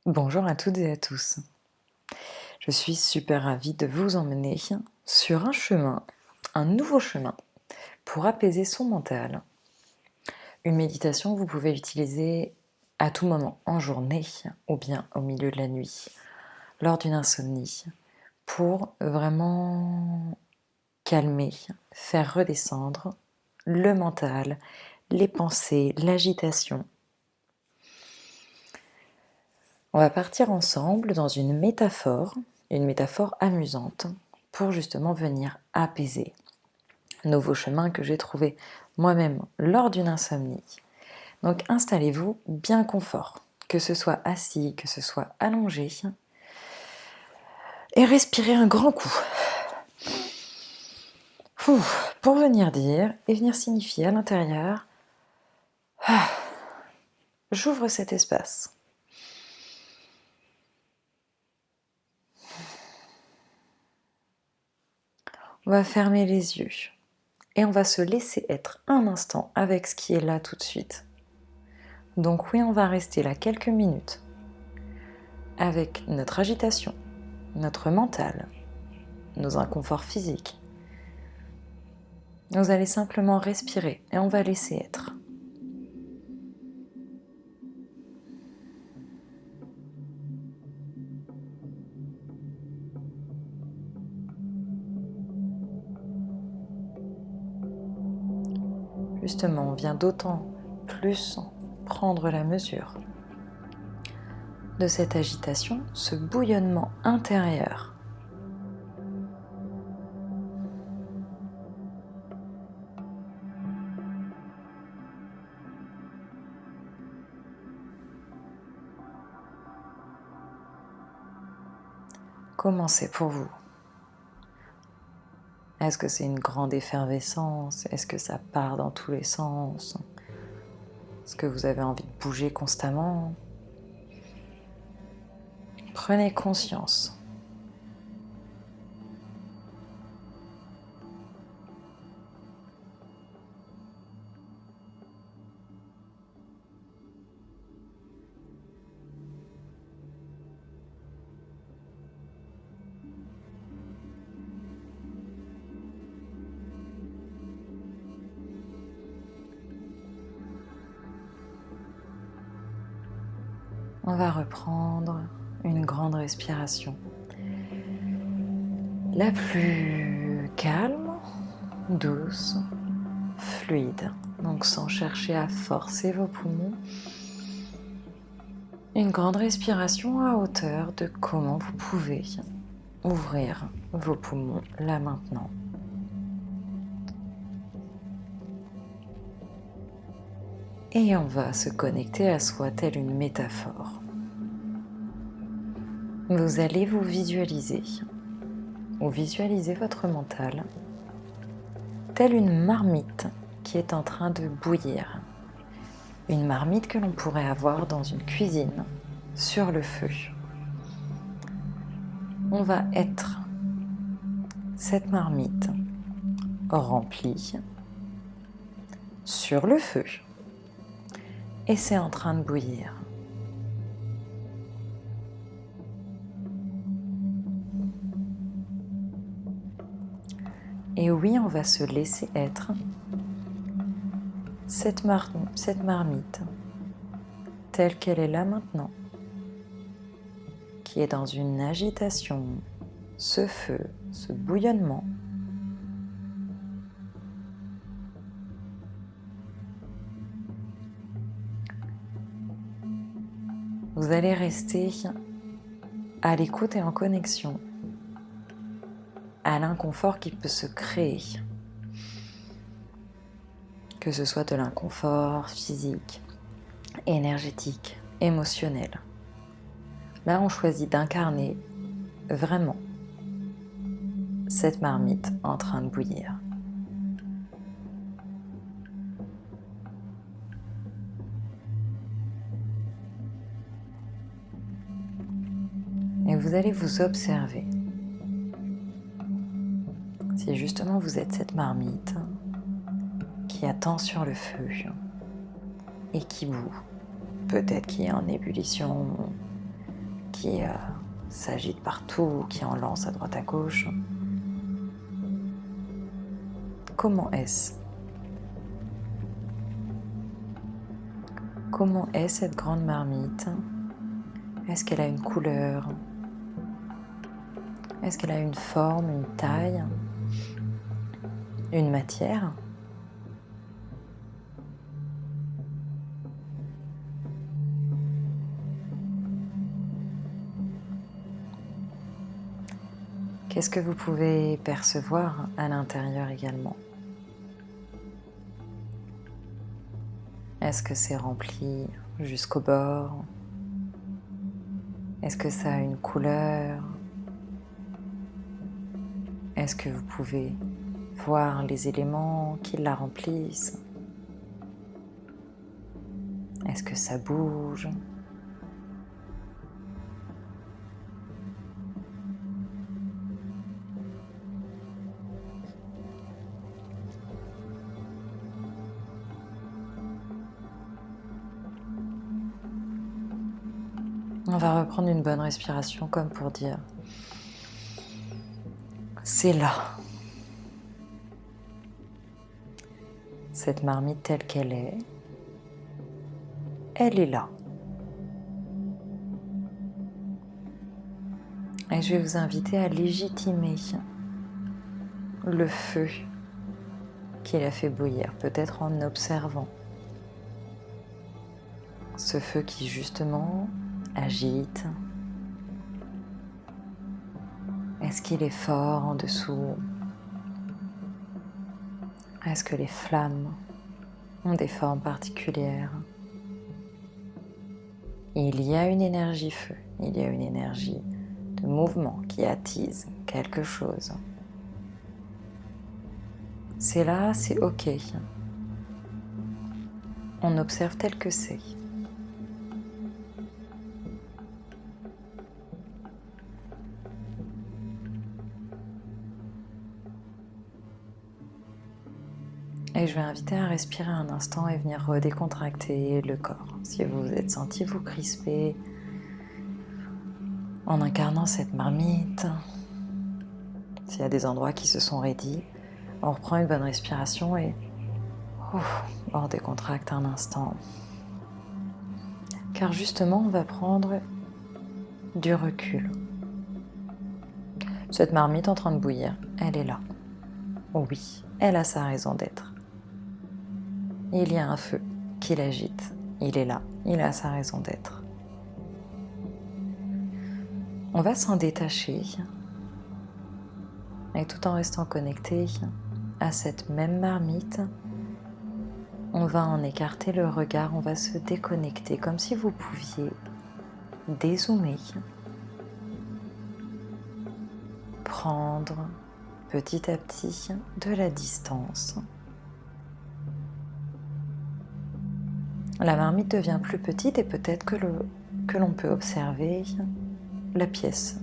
Bonjour à toutes et à tous. Je suis super ravie de vous emmener sur un nouveau chemin pour apaiser son mental. Une méditation que vous pouvez utiliser à tout moment en journée ou bien au milieu de la nuit, lors d'une insomnie, pour vraiment calmer, faire redescendre le mental, les pensées, l'agitation. On va partir ensemble dans une métaphore amusante, pour justement venir apaiser. Nouveau chemin que j'ai trouvé moi-même lors d'une insomnie. Donc installez-vous bien confort, que ce soit assis, que ce soit allongé, et respirez un grand coup. Pour venir dire et venir signifier à l'intérieur, j'ouvre cet espace. On va fermer les yeux et on va se laisser être un instant avec ce qui est là tout de suite. Donc oui, on va rester là quelques minutes avec notre agitation, notre mental, nos inconforts physiques. Vous allez simplement respirer et on va laisser être. Justement, on vient d'autant plus prendre la mesure de cette agitation, ce bouillonnement intérieur. Comment c'est pour vous? Est-ce que c'est une grande effervescence? Est-ce que ça part dans tous les sens? Est-ce que vous avez envie de bouger constamment? Prenez conscience. On va reprendre une grande respiration. La plus calme, douce, fluide. Donc sans chercher à forcer vos poumons. Une grande respiration à hauteur de comment vous pouvez ouvrir vos poumons là maintenant. Et on va se connecter à soi telle une métaphore. Vous allez vous visualiser ou visualiser votre mental telle une marmite qui est en train de bouillir. Une marmite que l'on pourrait avoir dans une cuisine, sur le feu. On va être cette marmite remplie sur le feu. Et c'est en train de bouillir. Et oui, on va se laisser être cette marmite telle qu'elle est là maintenant, qui est dans une agitation, ce feu, ce bouillonnement. Vous allez rester à l'écoute et en connexion à l'inconfort qui peut se créer. Que ce soit de l'inconfort physique, énergétique, émotionnel. Là, on choisit d'incarner vraiment cette marmite en train de bouillir. Et vous allez vous observer. Si justement vous êtes cette marmite qui attend sur le feu et qui bout, peut-être qui est en ébullition, qui s'agite partout, qui en lance à droite à gauche. Comment est-ce? Comment est cette grande marmite? Est-ce qu'elle a une couleur? Est-ce qu'elle a une forme, une taille, une matière? Qu'est-ce que vous pouvez percevoir à l'intérieur également? Est-ce que c'est rempli jusqu'au bord? Est-ce que ça a une couleur? Est-ce que vous pouvez voir les éléments qui la remplissent? Est-ce que ça bouge? On va reprendre une bonne respiration comme pour dire c'est là. Cette marmite telle qu'elle est, elle est là. Et je vais vous inviter à légitimer le feu qui la fait bouillir, peut-être en observant ce feu qui justement agite. Est-ce qu'il est fort en dessous? Est-ce que les flammes ont des formes particulières? Il y a une énergie feu, il y a une énergie de mouvement qui attise quelque chose. C'est là, c'est ok. On observe tel que c'est. Et je vais inviter à respirer un instant et venir redécontracter le corps. Si vous vous êtes senti vous crisper en incarnant cette marmite, s'il y a des endroits qui se sont raidis, on reprend une bonne respiration et on redécontracte un instant. Car justement, on va prendre du recul. Cette marmite en train de bouillir, elle est là. Oui, elle a sa raison d'être. Il y a un feu qui l'agite. Il est là, il a sa raison d'être. On va s'en détacher et tout en restant connecté à cette même marmite, on va en écarter le regard, on va se déconnecter comme si vous pouviez dézoomer, prendre petit à petit de la distance. La marmite devient plus petite et peut-être que l'on peut observer la pièce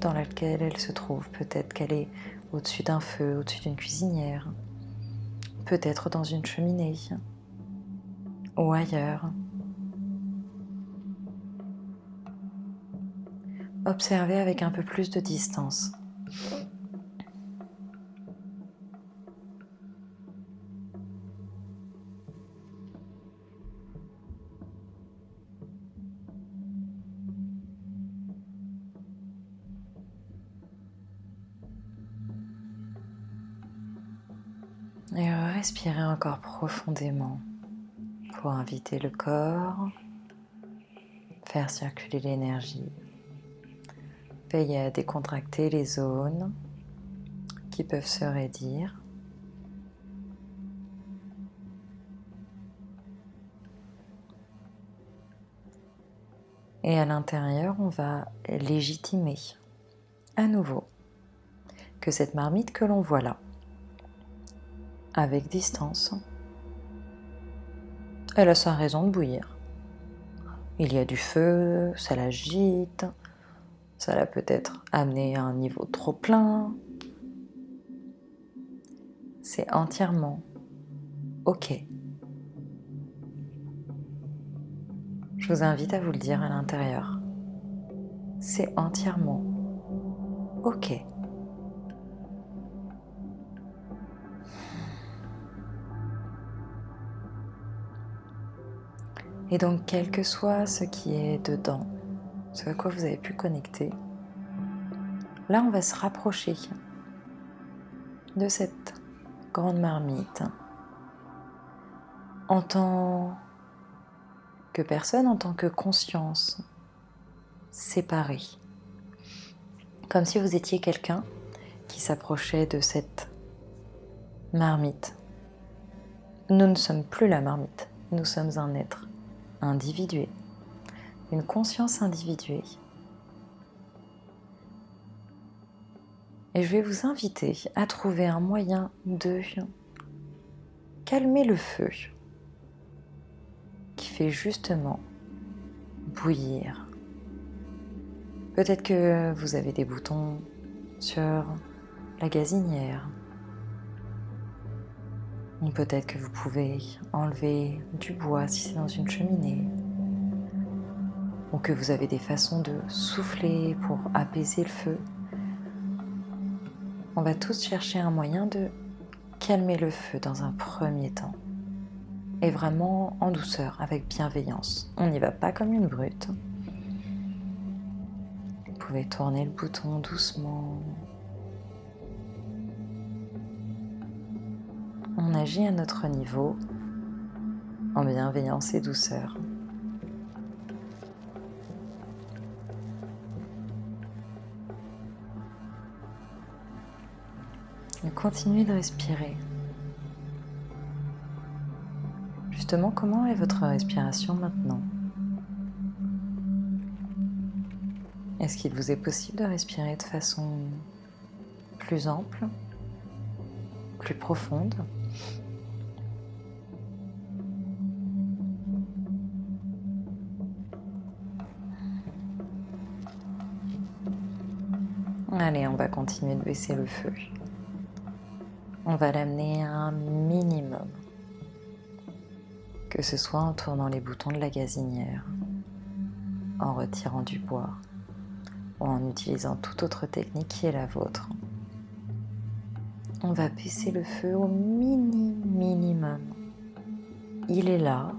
dans laquelle elle se trouve. Peut-être qu'elle est au-dessus d'un feu, au-dessus d'une cuisinière, peut-être dans une cheminée ou ailleurs. Observez avec un peu plus de distance. Et respirez encore profondément pour inviter le corps, faire circuler l'énergie. Veillez à décontracter les zones qui peuvent se raidir. Et à l'intérieur, on va légitimer à nouveau que cette marmite que l'on voit là, avec distance, elle a sa raison de bouillir. Il y a du feu, ça l'agite, ça l'a peut-être amené à un niveau trop plein. C'est entièrement ok. Je vous invite à vous le dire à l'intérieur. c'est entièrement OK. Et donc, quel que soit ce qui est dedans, ce à quoi vous avez pu connecter, là, on va se rapprocher de cette grande marmite en tant que personne, en tant que conscience séparée. Comme si vous étiez quelqu'un qui s'approchait de cette marmite. Nous ne sommes plus la marmite, nous sommes un être individué, une conscience individuée. Et je vais vous inviter à trouver un moyen de calmer le feu qui fait justement bouillir. Peut-être que vous avez des boutons sur la gazinière. Ou peut-être que vous pouvez enlever du bois si c'est dans une cheminée. Ou que vous avez des façons de souffler pour apaiser le feu. On va tous chercher un moyen de calmer le feu dans un premier temps. Et vraiment en douceur, avec bienveillance. On n'y va pas comme une brute. Vous pouvez tourner le bouton doucement. On agit à notre niveau, en bienveillance et douceur. Et continuez de respirer. Justement, comment est votre respiration maintenant? Est-ce qu'il vous est possible de respirer de façon plus ample, plus profonde? Allez, on va continuer de baisser le feu. On va l'amener à un minimum, que ce soit en tournant les boutons de la gazinière, en retirant du bois ou en utilisant toute autre technique qui est la vôtre. On va baisser le feu au minimum. Il est là,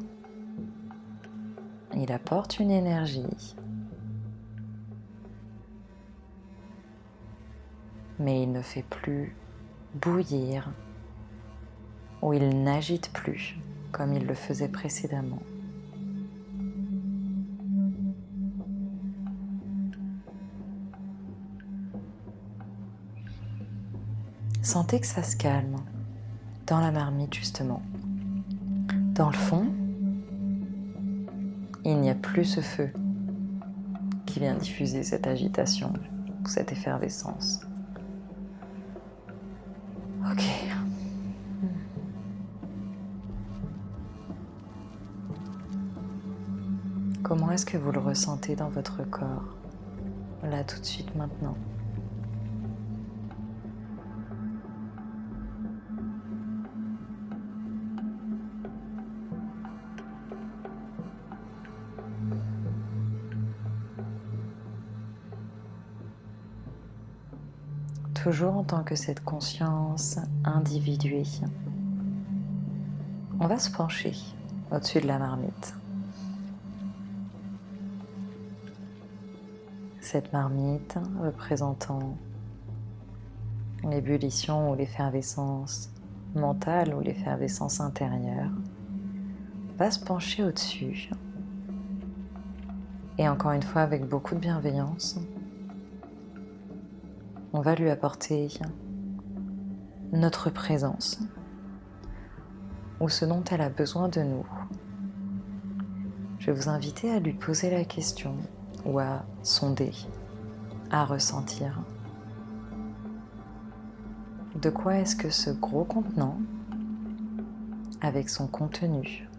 il apporte une énergie, mais il ne fait plus bouillir ou il n'agite plus comme il le faisait précédemment. Sentez que ça se calme dans la marmite justement. Dans le fond, il n'y a plus ce feu qui vient diffuser cette agitation ou cette effervescence. Ok. Comment est-ce que vous le ressentez dans votre corps, là tout de suite maintenant? Toujours en tant que cette conscience individuée, on va se pencher au-dessus de la marmite. Cette marmite représentant l'ébullition ou l'effervescence mentale ou l'effervescence intérieure va se pencher au-dessus. Et encore une fois, avec beaucoup de bienveillance, on va lui apporter notre présence ou ce dont elle a besoin de nous. Je vais vous inviter à lui poser la question ou à sonder, à ressentir. De quoi est-ce que ce gros contenant, avec son contenu,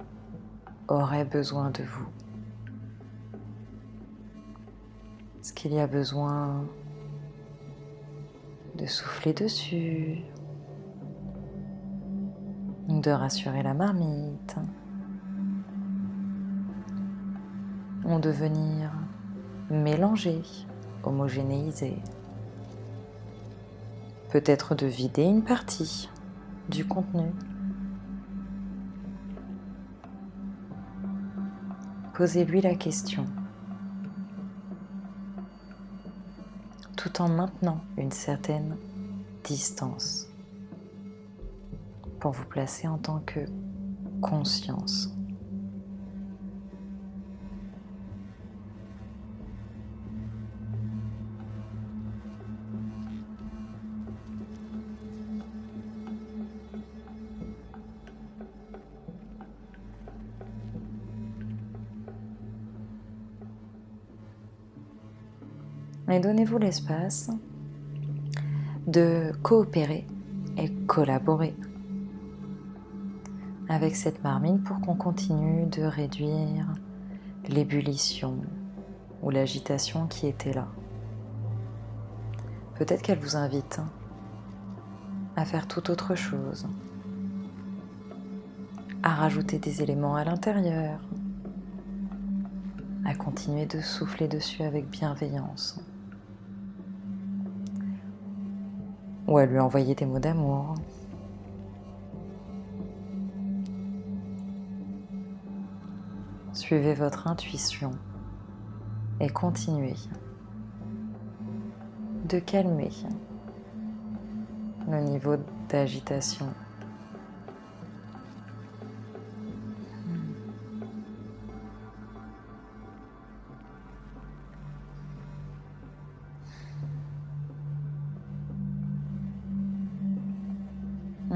aurait besoin de vous? Est-ce qu'il y a besoin de souffler dessus, de rassurer la marmite, ou de venir mélanger homogénéiser, peut-être de vider une partie du contenu. Posez-lui la question, tout en maintenant une certaine distance pour vous placer en tant que conscience. Et donnez-vous l'espace de coopérer et collaborer avec cette marmite pour qu'on continue de réduire l'ébullition ou l'agitation qui était là. Peut-être qu'elle vous invite à faire tout autre chose, à rajouter des éléments à l'intérieur, à continuer de souffler dessus avec bienveillance, ou à lui envoyer des mots d'amour. Suivez votre intuition et continuez de calmer le niveau d'agitation.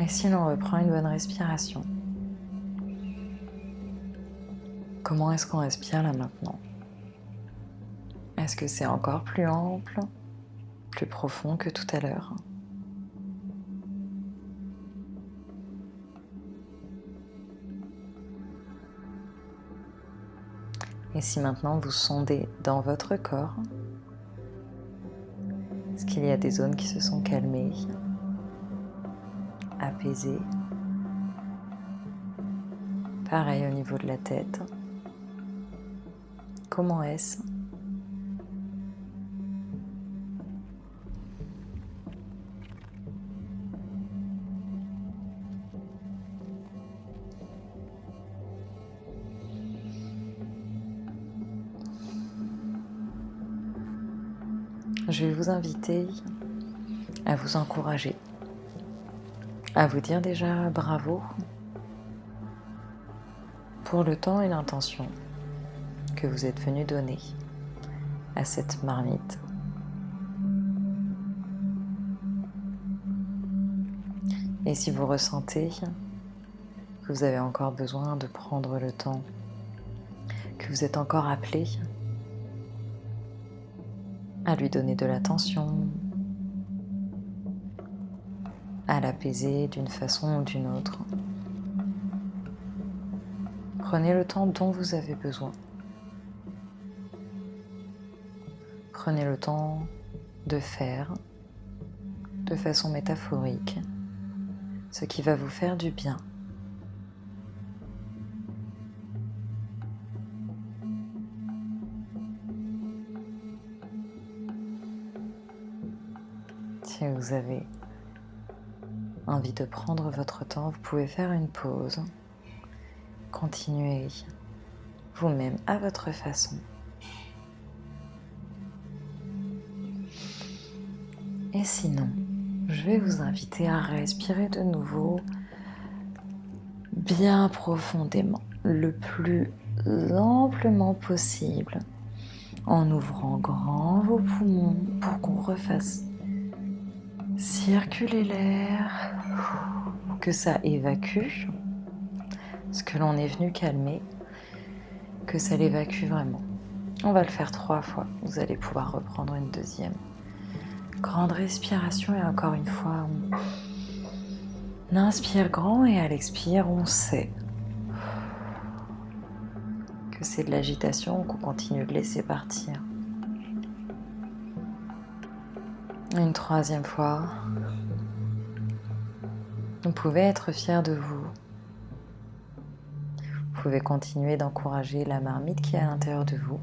Et sinon, on reprend une bonne respiration. Comment est-ce qu'on respire là maintenant? Est-ce que c'est encore plus ample, plus profond que tout à l'heure? Et si maintenant vous sondez dans votre corps, est-ce qu'il y a des zones qui se sont calmées, apaisées? Pareil au niveau de la tête. Comment est-ce? Je vais vous inviter à vous encourager, à vous dire déjà bravo pour le temps et l'intention que vous êtes venu donner à cette marmite. Et si vous ressentez que vous avez encore besoin de prendre le temps, que vous êtes encore appelé à lui donner de l'attention, à l'apaiser d'une façon ou d'une autre, prenez le temps dont vous avez besoin. Prenez le temps de faire, de façon métaphorique, ce qui va vous faire du bien. Si vous avez envie de prendre votre temps, vous pouvez faire une pause. Continuez vous-même à votre façon. Et sinon, je vais vous inviter à respirer de nouveau bien profondément, le plus amplement possible, en ouvrant grand vos poumons pour qu'on refasse circuler l'air, que ça évacue ce que l'on est venu calmer, que ça l'évacue vraiment. On va le faire 3 fois, vous allez pouvoir reprendre une deuxième. Grande respiration et encore une fois, on inspire grand et à l'expire, on sait que c'est de l'agitation qu'on continue de laisser partir. Une 3e fois, vous pouvez être fiers de vous. Vous pouvez continuer d'encourager la marmite qui est à l'intérieur de vous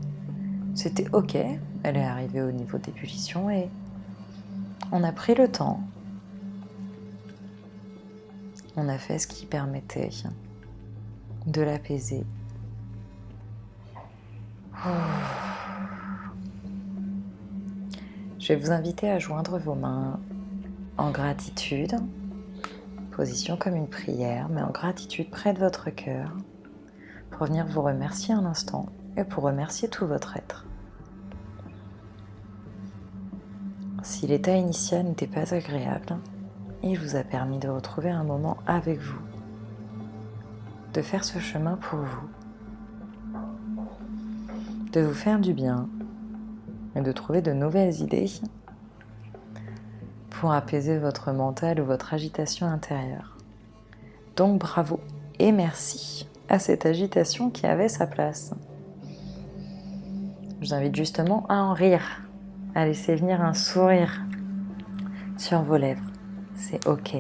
C'était ok, elle est arrivée au niveau d'ébullition et on a pris le temps. On a fait ce qui permettait de l'apaiser. Je vais vous inviter à joindre vos mains en gratitude, position comme une prière, mais en gratitude près de votre cœur, pour venir vous remercier un instant et pour remercier tout votre être. Si l'état initial n'était pas agréable, il vous a permis de retrouver un moment avec vous, de faire ce chemin pour vous, de vous faire du bien et de trouver de nouvelles idées pour apaiser votre mental ou votre agitation intérieure. Donc bravo et merci à cette agitation qui avait sa place. Je vous invite justement à en rire, à laisser venir un sourire sur vos lèvres. C'est ok.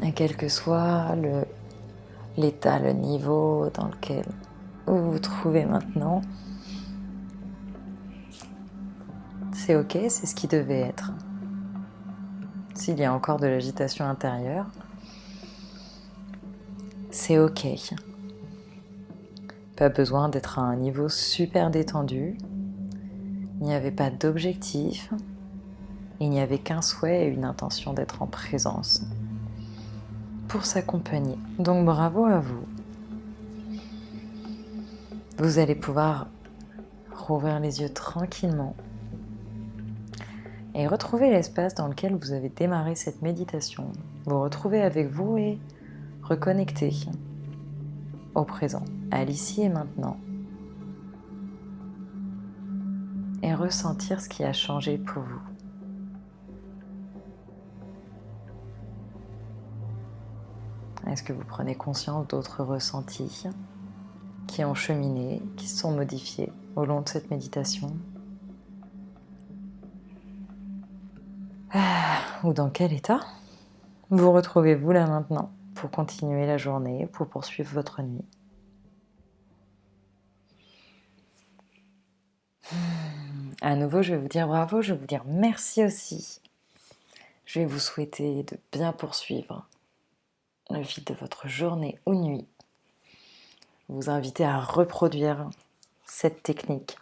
Et quel que soit l'état, le niveau dans lequel vous vous trouvez maintenant, c'est ok, c'est ce qui devait être. S'il y a encore de l'agitation intérieure, c'est ok. Pas besoin d'être à un niveau super détendu. Il n'y avait pas d'objectif. Il n'y avait qu'un souhait et une intention d'être en présence pour s'accompagner. Donc bravo à vous. Vous allez pouvoir rouvrir les yeux tranquillement et retrouver l'espace dans lequel vous avez démarré cette méditation. Vous retrouvez avec vous et reconnecter au présent, à l'ici et maintenant. Et ressentir ce qui a changé pour vous. Est-ce que vous prenez conscience d'autres ressentis qui ont cheminé, qui se sont modifiés au long de cette méditation? Ou dans quel état vous retrouvez-vous là maintenant pour continuer la journée, pour poursuivre votre nuit? À nouveau, je vais vous dire bravo, je vais vous dire merci aussi. Je vais vous souhaiter de bien poursuivre le fil de votre journée ou nuit. Vous inviter à reproduire cette technique,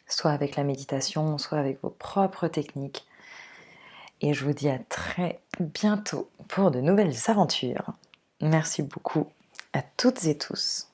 soit avec la méditation, soit avec vos propres techniques. Et je vous dis à très bientôt pour de nouvelles aventures. Merci beaucoup à toutes et tous.